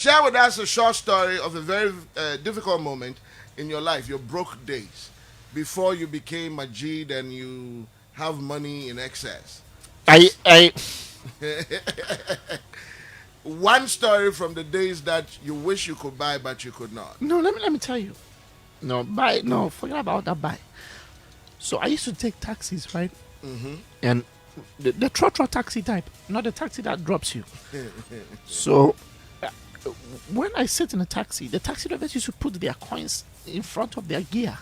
Share with us a short story of a very difficult moment in your life, your broke days, before you became Majid and you have money in excess. I One story from the days that you wish you could buy but you could not. no. Let me tell you. No, forget about that buy. So I used to take taxis, right? And the Trotro taxi type, not the taxi that drops you. So uh, when I sit in a taxi, the taxi drivers used to put their coins in front of their gear.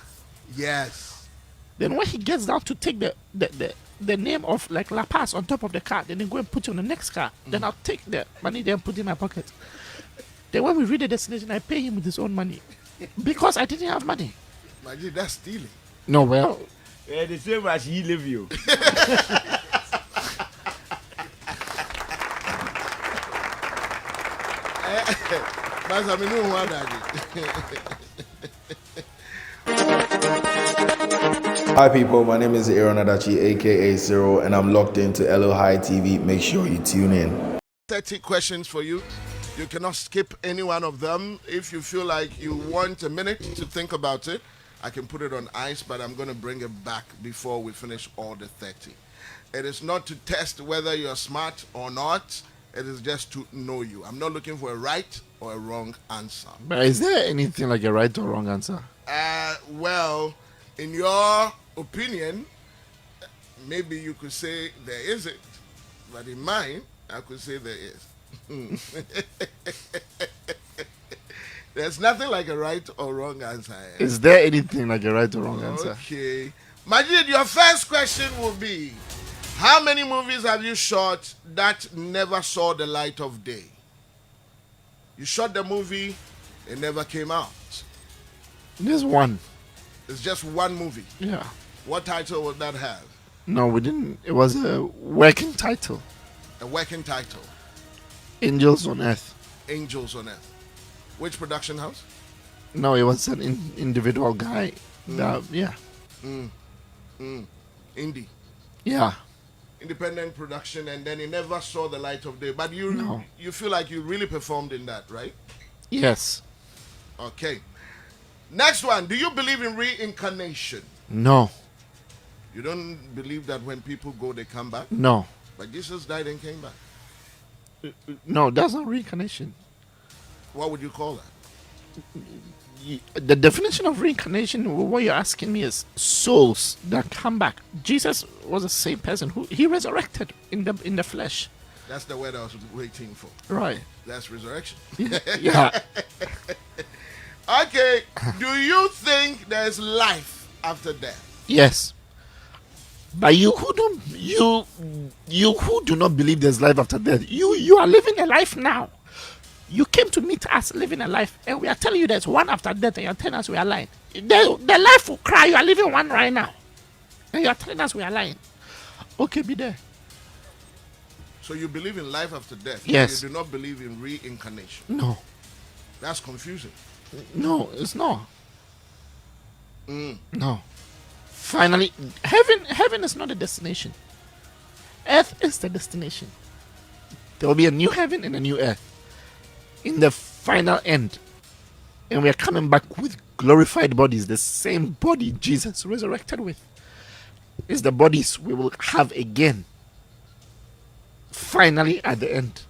Yes. Then when he gets down to take the name of like La Paz on top of the car, then they go and put it on the next car. Then I'll take the money there and put it in my pocket. Then when we reach the destination, I pay him with his own money because I didn't have money. Majid, that's stealing. No, well, The same as he live you. But I mean, no one Hi people, my name is Aaron Adachi aka Zero and I'm locked into LO High TV. Make sure you tune in. 30 questions for you. You cannot skip any one of them. If you feel like you want a minute to think about it, I can put it on ice, but I'm going to bring it back before we finish all the 30. It is not to test whether you're smart or not. It is just to know you. I'm not looking for a right or a wrong answer. but is there anything like a right or wrong answer? Well, in your opinion, maybe you could say there isn't, but in mine, I could say there is. There's nothing like a right or wrong answer. Is there anything like a right or wrong answer? Okay. Majid, your first question will be, how many movies have you shot that never saw the light of day? You shot the movie, it never came out. There's one. It's just one movie. Yeah. What title would that have? No, we didn't. It was a working title. A working title. Angels on Earth. Angels on Earth. Which production house? No, it was an individual guy. Yeah. Indie. Yeah. Independent production, and then it never saw the light of day. But you feel like you really performed in that, right? Yes. Okay. Next one. Do you believe in reincarnation? No. You don't believe that when people go, they come back? No. But Jesus died and came back. No, that's not reincarnation. What would you call that? The definition of reincarnation, what you're asking me, is souls that come back. Jesus was the same person who he resurrected in the flesh. That's the word I was waiting for. Right. That's resurrection. Yeah. Okay. Do you think there's life after death? Yes. But you who do not believe there's life after death, you are living a life now. You came to meet us living a life, and we are telling you there's one after death, and you're telling us we are lying. The life will cry. You are living one right now, and you are telling us we are lying. Okay, be there. So you believe in life after death? Yes. You do not believe in reincarnation? No, That's confusing. no, it's not. No. Finally, heaven is not a destination. Earth is the destination. There will be a new heaven and a new earth in the final end, and we are coming back with glorified bodies. The same body Jesus resurrected with is the bodies we will have again, finally at the end,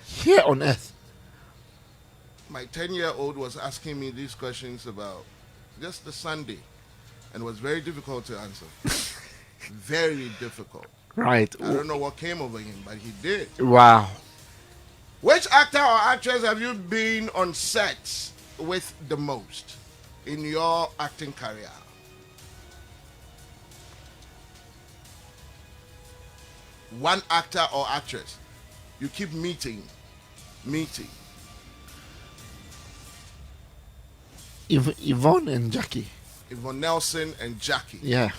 here on earth. My 10-year-old was asking me these questions about just the Sunday, and it was very difficult to answer. Very difficult. Right. I don't know what came over him, but he did. Wow. Which actor or actress have you been on sets with the most in your acting career? One actor or actress you keep meeting. Yvonne and Jackie. Yvonne Nelson and Jackie. Yeah.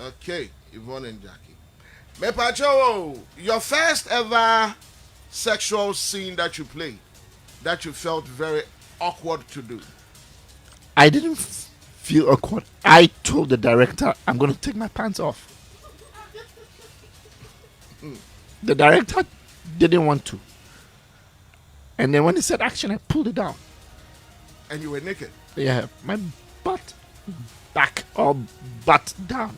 Okay, Yvonne and Jackie. Mepacho, your first ever sexual scene that you played, that you felt very awkward to do. I didn't feel awkward. I told the director I'm going to take my pants off. The director didn't want to. And then when he said action, I pulled it down. And you were naked. Yeah, my butt back or butt down.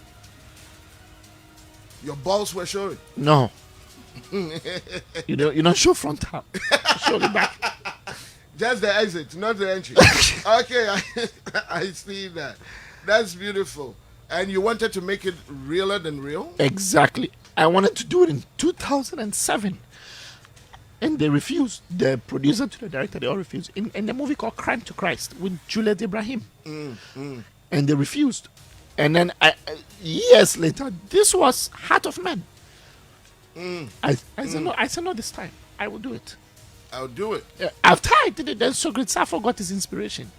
Your balls were showing. No. you don't show frontal. Show the back. Just the exit, not the entry. Okay, I see that. That's beautiful. And you wanted to make it realer than real? Exactly. I wanted to do it in 2007. And they refused. The producer to the director, they all refused. In the movie called Crime to Christ with Juliet Ibrahim. And they refused. And then years later, this was Heart of Man. I said no, this time. I will do it. I'll do it. After I did it, then Sogrit Safo got his inspiration.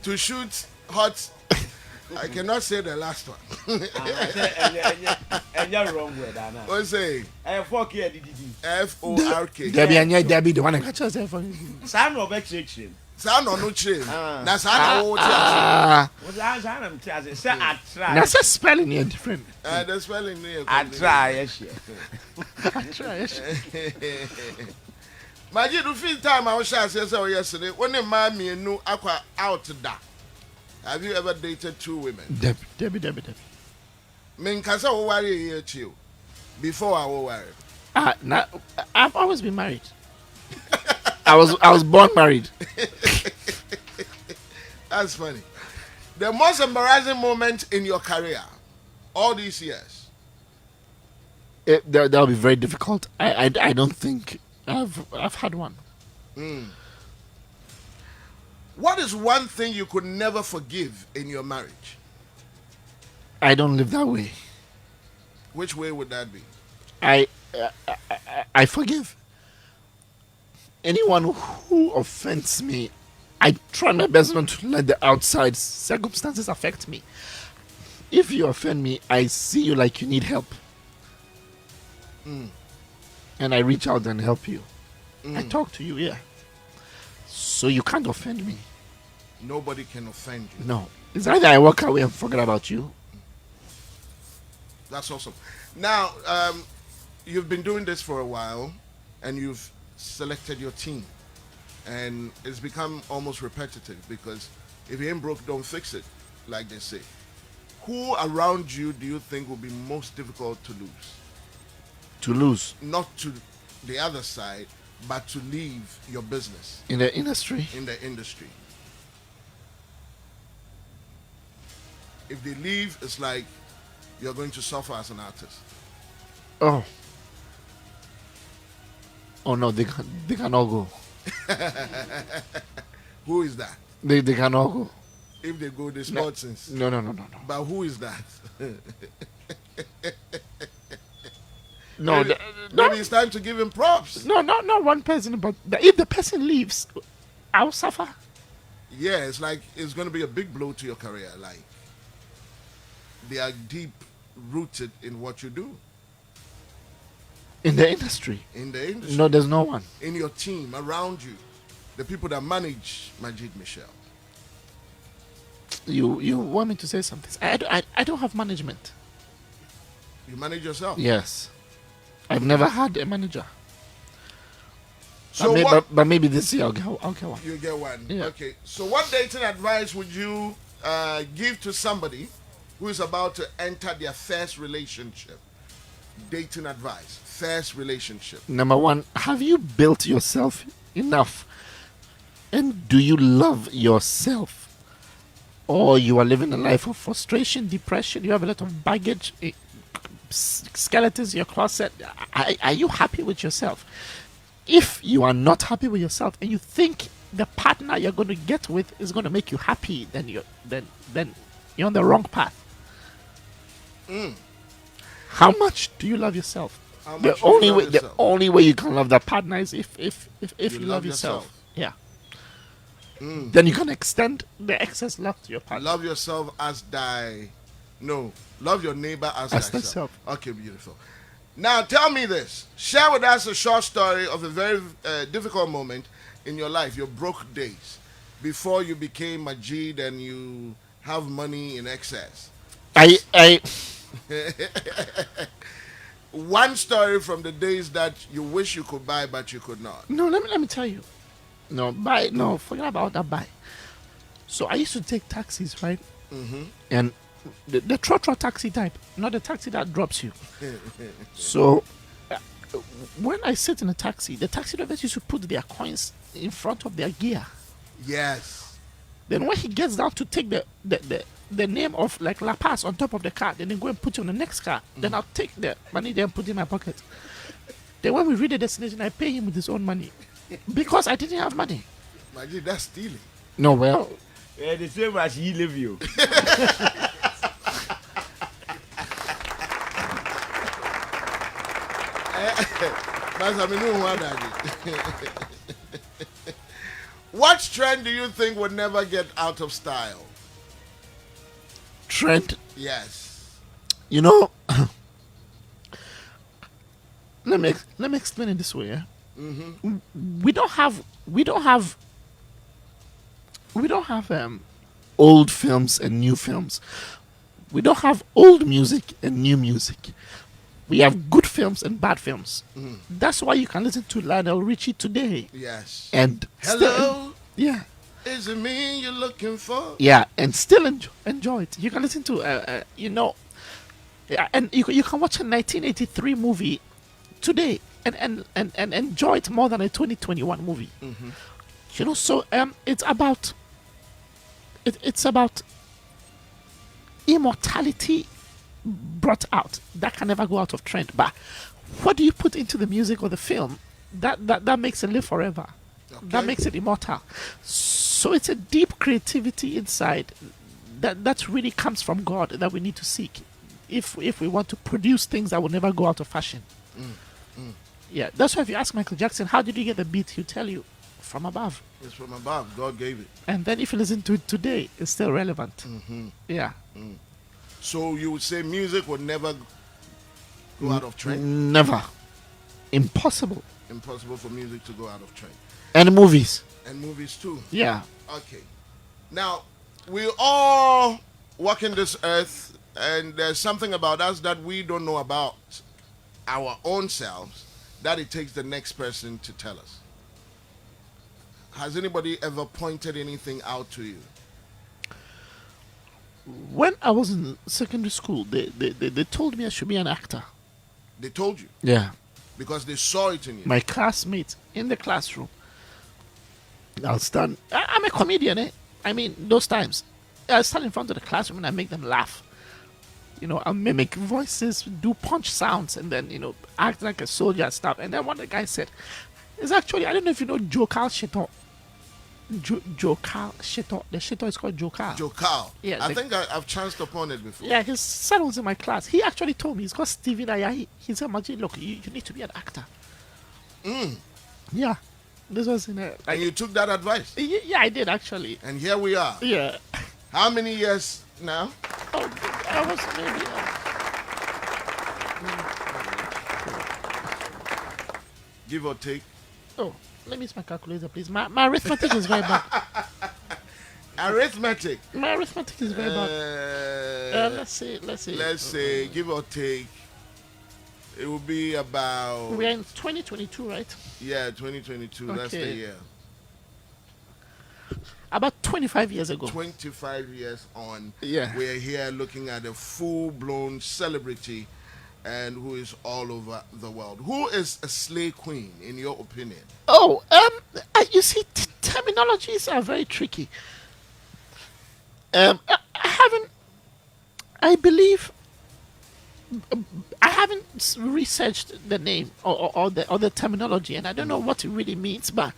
To shoot hot. I cannot say the last one. And you're wrong with that. What's say? F-O-R-K. F-O-R-K. Debbie, the one I catch yourself. Son of extraction. Sound or no chain? That's how I'm telling you. Say I try. That's a spelling here different. the spelling here. I try, yes. I try. Yes. Majid, you feel time I was saying yesterday. When the man me no aqua out that. Have you ever dated two women? Debbie. Me kasa wo worry here chill. Before I will worry. I've always been married. I was born married. That's funny. The most embarrassing moment in your career, all these years. That'll be very difficult. I don't think I've had one. What is one thing you could never forgive in your marriage? I don't live that way. Which way would that be? I forgive anyone who offends me. I try my best not to let the outside circumstances affect me. If you offend me, I see you like you need help. And I reach out and help you. I talk to you, yeah. So you can't offend me. Nobody can offend you. No. It's either I walk away and forget about you. That's awesome. Now, you've been doing this for a while, and you've selected your team. And it's become almost repetitive because if you ain't broke, don't fix it, like they say. Who around you do you think will be most difficult to lose? To lose? Not to the other side, but to leave your business. In the industry? In the industry. If they leave, it's like you're going to suffer as an artist. Oh no, they can all go. Who is that? They can all go. If they go, they sport since. No. But who is that? No, maybe it's time to give him props. No, not one person, but if the person leaves, I'll suffer. Yeah, it's like it's going to be a big blow to your career. Like they are deep rooted in what you do. In the industry? In the industry. No, there's no one. In your team, around you, the people that manage Majid Micheal. You want me to say something? I don't have management. You manage yourself? Yes. I've never had a manager. So but maybe this year I'll get one. You get one. Yeah. Okay. So what dating advice would you give to somebody who is about to enter their first relationship? Dating advice. First relationship. Number one, have you built yourself enough? And do you love yourself? Or you are living a life of frustration, depression, you have a lot of baggage, skeletons in your closet. Are you happy with yourself? If you are not happy with yourself and you think the partner you're going to get with is going to make you happy, then you're on the wrong path. How much do you love yourself? The only way you can love that partner is if you love yourself. Yeah. Then you can extend the excess love to your partner. Love yourself as love your neighbor as thyself. Okay, beautiful. Now tell me this. Share with us a short story of a very difficult moment in your life, your broke days, before you became Majid and you have money in excess. one story from the days that you wish you could buy but you could not. No, let me tell you. Forget about that buy. So I used to take taxis, right? And the Trotro taxi type, not the taxi that drops you. So when I sit in a taxi, the taxi drivers used to put their coins in front of their gear. Yes. Then when he gets down to take the name of like La Paz on top of the car, then they go and put it on the next car. Then I'll take the money there and put it in my pocket. Then when we reach the destination, I pay him with his own money because I didn't have money. Majid, that's stealing. No, well, The same as he live you. What trend do you think would never get out of style? trend. Yes. You know, let me explain it this way. Yeah? We don't have old films and new films. We don't have old music and new music. We have good films and bad films. That's why you can listen to Lionel Richie today. Yes. And Hello? yeah. Is it me you're looking for? Yeah, and still enjoy it. You can listen to, and you can watch a 1983 movie today and enjoy it more than a 2021 movie. You know, so it's about immortality brought out that can never go out of trend. But what do you put into the music or the film that makes it live forever? That makes it immortal. So it's a deep creativity inside that really comes from God that we need to seek if we want to produce things that will never go out of fashion. Yeah, that's why if you ask Michael Jackson, how did you get the beat? He'll tell you, from above. It's from above. God gave it. And then if you listen to it today, it's still relevant. Yeah. So you would say music would never go out of trend? Never. Impossible. Impossible for music to go out of trend. And movies. And movies too. Yeah. Okay. Now, we all walk in this earth, and there's something about us that we don't know about our own selves that it takes the next person to tell us. Has anybody ever pointed anything out to you? When I was in secondary school, they told me I should be an actor. They told you Yeah. because they saw it in you. My classmates in the classroom. I'll stand. I'm a comedian, eh? I mean, those times. I stand in front of the classroom and I make them laugh. You know, I'll mimic voices, do punch sounds, and then, you know, act like a soldier and stuff. And then one of the guys said, it's actually, I don't know if you know Jokal Sheto. Jokal Sheto. The Sheto is called Jokal. Jokal. Yeah, I think I've chanced upon it before. Yeah, his son was in my class. He actually told me, he's called Stephen Ayahi. He said, Majid, look, you need to be an actor. Yeah. This was in a... And you took that advice. Yeah, I did actually. And here we are. Yeah. How many years now? Oh, I was maybe... Give or take. oh, let me use my calculator, please. My arithmetic is very bad. Arithmetic. My arithmetic is very bad. Let's see. Let's say, give or take, it will be about... We are in 2022, right? Yeah, 2022. That's the Okay. year. About 25 years ago. 25 years on. Yeah. We're here looking at a full-blown celebrity and who is all over the world. Who is a slay queen, in your opinion? Oh, you see, terminologies are very tricky. I haven't researched the name or the terminology, and I don't know what it really means. But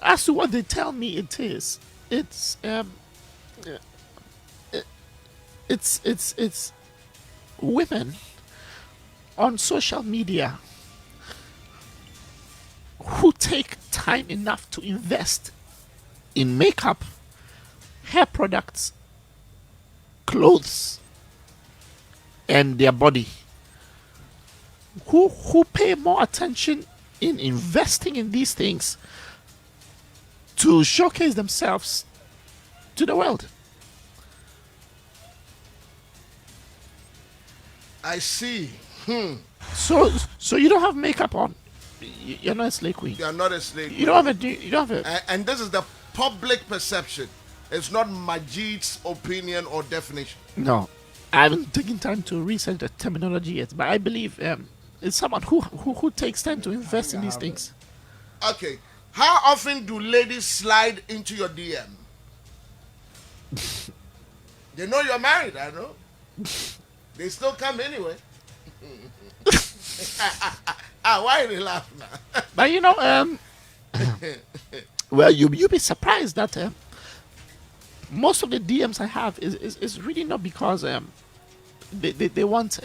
as to what they tell me, it's women on social media who take time enough to invest in makeup, hair products, clothes, and their body, who pay more attention in investing in these things to showcase themselves to the world. I see. So you don't have makeup on. You're not a slay queen. You are not a slave. You don't have a. You don't have a. And this is the public perception. It's not Majid's opinion or definition. No, I haven't taken time to research the terminology yet, but I believe it's someone who takes time to invest in these things. Okay. How often do ladies slide into your DM? They know you're married, I know. They still come anyway. Why they laugh now? But you know, well, you be surprised that most of the DMs I have is really not because they want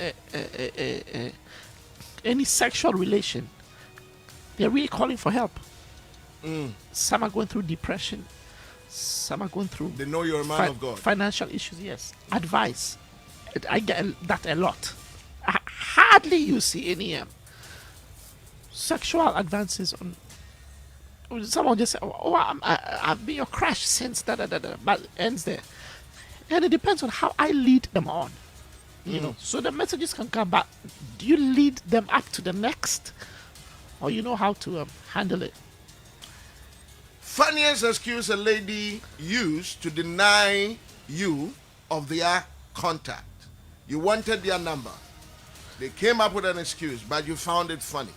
any sexual relation. They're really calling for help. Some are going through depression. Some are going through. They know you're a man of God. Financial issues, yes. Advice. I get that a lot. Hardly you see any sexual advances on. Someone just say, "Oh, I've been your crush since da da da da," but it ends there. And it depends on how I lead them on. You know, so the messages can come back. Do you lead them up to the next, or you know how to handle it? Funniest excuse a lady used to deny you of their contact. You wanted their number. They came up with an excuse, but you found it funny.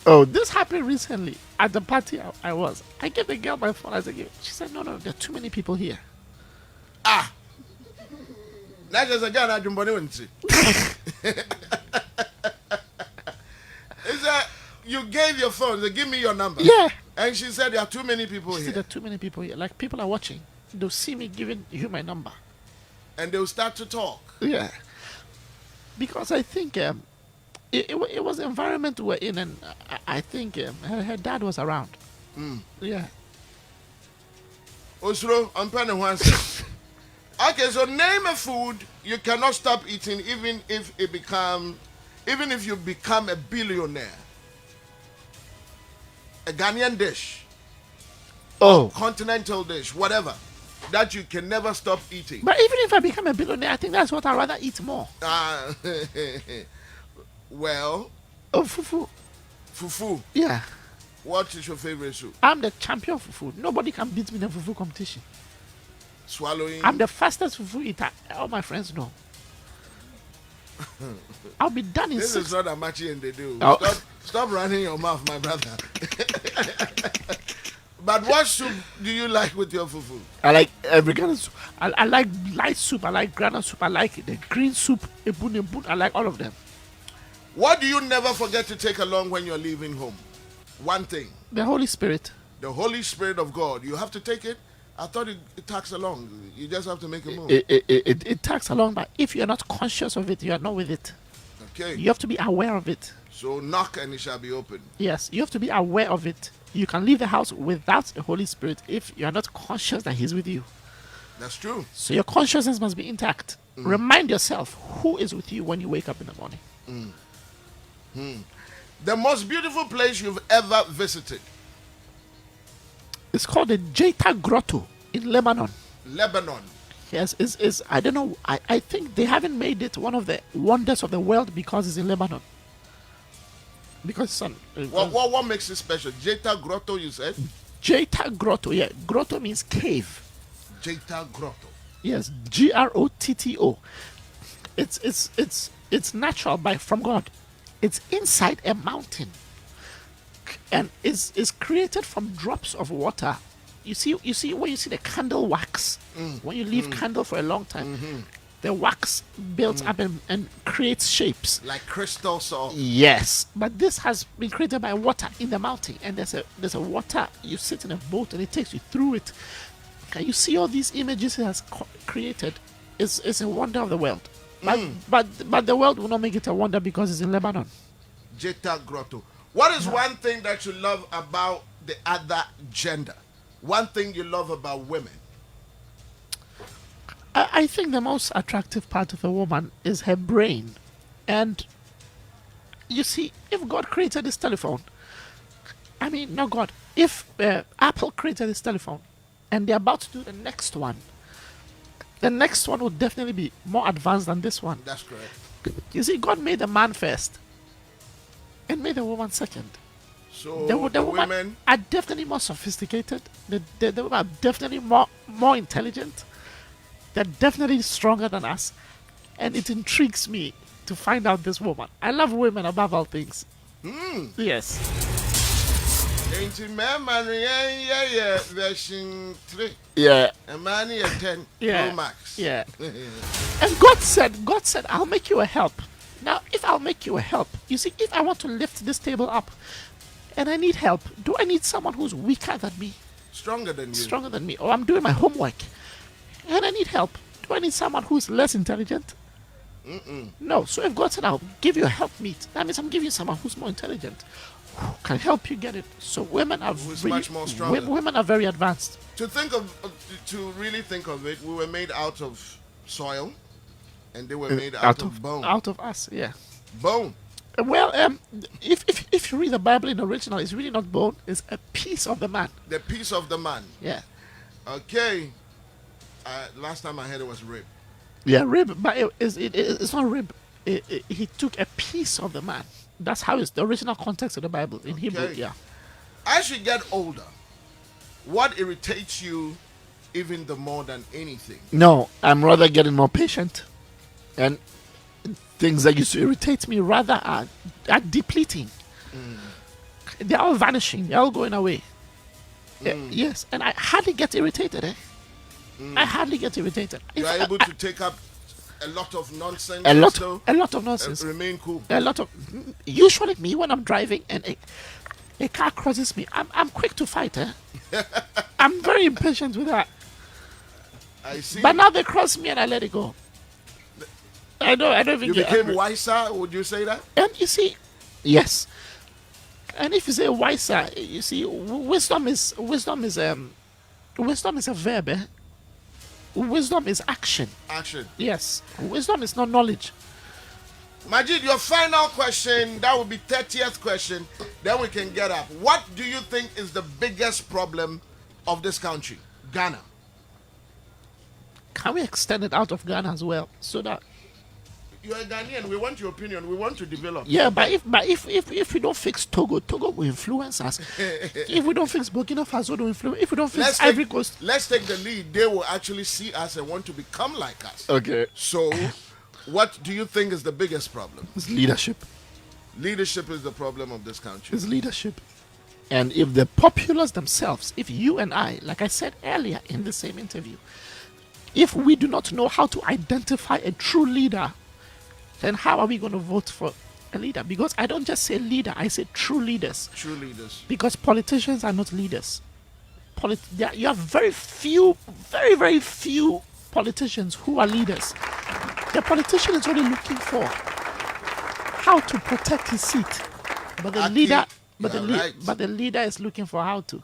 Oh, this happened recently at the party I was. I gave the girl my phone. I said, she said, no, there are too many people here. Not just a girl that Jumboni went to. Is that you gave your phone? They give me your number. Yeah. And she said there are too many people She here. said there are too many people here. Like, people are watching. They'll see me giving you my number. And they'll start to talk. Yeah. Because I think it was the environment we were in, and I think her dad was around. Yeah. Osro, I'm planning one. Okay, so name a food you cannot stop eating even if you become a billionaire. A Ghanaian dish. Oh. Continental dish, whatever. That you can never stop eating. But even if I become a billionaire, I think that's what I'd rather eat more. Well. Oh, fufu. Fufu. Yeah. What is your favorite soup? I'm the champion of fufu. Nobody can beat me in a fufu competition. Swallowing. I'm the fastest fufu eater. All my friends know. I'll be done in This 6. is not a match and they do. Oh. Stop running your mouth, my brother. But what soup do you like with your fufu? I like every kind of soup. I like light soup. I like granite soup. I like the green soup. Ebun. I like all of them. What do you never forget to take along when you're leaving home? One thing. The Holy Spirit. The Holy Spirit of God. You have to take it. I thought it tags along. You just have to make a move. It tags along, but if you're not conscious of it, you are not with it. Okay. You have to be aware of it. So knock and it shall be open. Yes, you have to be aware of it. You can leave the house without the Holy Spirit if you are not conscious that He's with you. That's true. So your consciousness must be intact. Remind yourself who is with you when you wake up in the morning. The most beautiful place you've ever visited. It's called the Jeta Grotto in Lebanon. Lebanon. Yes, it's I don't know. I think they haven't made it one of the wonders of the world because it's in Lebanon. Because son, What makes it special? Jeta Grotto, you said? Jeta Grotto, yeah. Grotto means cave. Jeta Grotto. Yes, Grotto. It's natural from God. It's inside a mountain, and it's created from drops of water. You see when you see the candle wax, when you leave candle for a long time, the wax builds up and creates shapes like crystal salt. Yes, but this has been created by water in the mountain, and there's a water. You sit in a boat and it takes you through it. Can you see all these images it has created? It's a wonder of the world. But the world will not make it a wonder because it's in Lebanon. Jeta Grotto. What is one thing that you love about the other gender? One thing you love about women? I think the most attractive part of a woman is her brain. And you see, if God created this telephone, I mean, not God, if Apple created this telephone and they're about to do the next one will definitely be more advanced than this one. That's correct. You see, God made the man first and made the woman second. So The the women women, are definitely more sophisticated. The women are definitely more intelligent. They're definitely stronger than us. And it intrigues me to find out this woman. I love women above all things. Yes. ain't man, yeah, version 3. Yeah. A man here 10 Yeah. Pro Max. Yeah. And God said, I'll make you a help. Now, if I'll make you a help, you see, if I want to lift this table up and I need help, do I need someone who's weaker than me, Stronger than you. stronger than me, or I'm doing my homework and I need help? Do I need someone who's less intelligent? No. So if God said, I'll give you a helpmeet, that means I'm giving you someone who's more intelligent, who can help you get it. So women are Who's really, much more stronger. women are very advanced. To really think of it, we were made out of soil, and they were made out of bone. Out of us, yeah. Bone. Well, if you read the Bible in the original, it's really not bone; it's a piece of the man. The piece of the man. Yeah, Okay. Last time I heard it was rib. yeah, rib, but it's not rib. He took a piece of the man. That's how it's the original context of the Bible in Hebrew. Okay. Yeah. As you get older, what irritates you even the more than anything? No, I'm rather getting more patient, and things that used to irritate me rather are depleting. They're all vanishing. They're all going away. Yes, and I hardly get irritated. I hardly get irritated. You are able to take up a lot of nonsense. A lot of and nonsense. remain cool. A lot of usually me when I'm driving and a car crosses me, I'm quick to fight. I'm very impatient with that. I see. But now they cross me and I let it go. I don't even You get became angry. wiser, would you say that? And you see, yes. And if you say wiser, you see, wisdom is a verb. Wisdom is action. Action. Yes, wisdom is not knowledge. Majid, your final question, that will be 30th question, then we can get up. What do you think is the biggest problem of this country? Ghana. Can we extend it out of Ghana as well, so that You're a Ghanaian, we want your opinion, we want to develop. yeah, but if we don't fix Togo will influence us. If we don't fix Burkina Faso, will influence. If we don't fix Ivory Coast, let's take the lead. They will actually see us and want to become like us. okay, So, what do you think is the biggest problem? it's leadership. Leadership is the problem of this country. It's leadership. And if the populace themselves, if you and I, like I said earlier in the same interview, if we do not know how to identify a true leader, then how are we going to vote for a leader? Because I don't just say leader, I say true leaders. True leaders. Because politicians are not leaders. You have very few politicians who are leaders. The politician is only looking for how to protect his seat, but the Aki, leader, you are right. but the leader is looking for how to